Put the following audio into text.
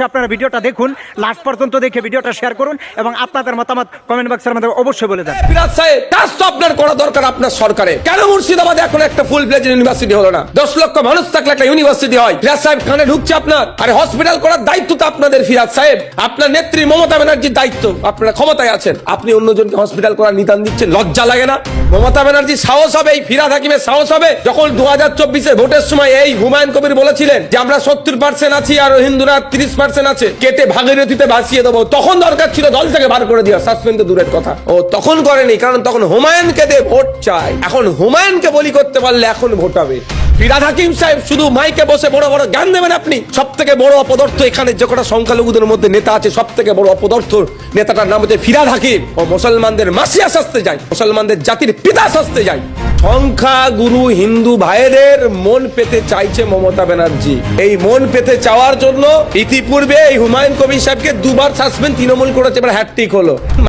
আপনারা ভিডিওটা দেখুন, লাস্ট পর্যন্ত দেখে ভিডিওটা শেয়ার করুন এবং আপনাদের মতামত কমেন্ট বক্সের মধ্যে অবশ্যই বলে দেন। ফিরাদ সাহেব, কাজ তো আপনার করা দরকার আপনার সরকারে। কেন মুর্শিদাবাদে এখন একটা ফুল ফ্লেজ ইউনিভার্সিটি হলো না? 10 লক্ষ মানুষ থাকলে একটা ইউনিভার্সিটি হয়। ফিরাদ সাহেব কানে ঢুকছে আপনার। আরে হসপিটাল করার দায়িত্ব তো আপনাদের ফিরাদ সাহেব। আপনার নেত্রী মমতা ব্যানার্জির দায়িত্ব। আপনারা ক্ষমতায় আছেন, আপনি অন্যজনকে হসপিটাল করার নিদান দিচ্ছেন, লজ্জা লাগে না? মমতা ব্যানার্জি সাহস হবে, এই ফিরাদ হাকিমের সাহস হবে যখন 2024 ভোটের সময় এই হুমায়ুন কবির বলেছিলেন যে আমরা 70% আছি আর হিন্দুরা 30% আছে, কেটে ভাগীরথীতে ভাসিয়ে দেবো, তখন দরকার ছিল দল থেকে বার করে দেওয়া, সাসপেন্ড তো দূরের কথা। ও তখন করেনি, কারণ তখন হুমায়ুনকে দিয়ে ভোট চাই। এখন হুমায়ুনকে বলি করতে পারলে এখন ভোট হবে। ফিরাদ হাকিম সাহেব শুধু মাইকে বসে বড় বড় জ্ঞান দেবেন আপনি। সব থেকে বড় অপদার্থ এখানে যে কটা সংখ্যালঘুদের মধ্যে নেতা আছে, সব থেকে বড় অপদার্থ নেতাটার নাম হচ্ছে ফিরাদ হাকিম। ও মুসলমানদের মাসিয়া শাস্তে যায়, মুসলমানদের জাতির পিতা শাস্তে যায়। সংখ্যা গুরু হিন্দু ভাইদের মন পেতে চাইছে মমতা ব্যানার্জি। এই মন পেতে চাওয়ার জন্য ইতিপূর্বে এই হুমায়ুন কবির সাহেবকে দুবার সাসপেন্ড তৃণমূল করেছে, এবার হ্যাট্রিক হলো।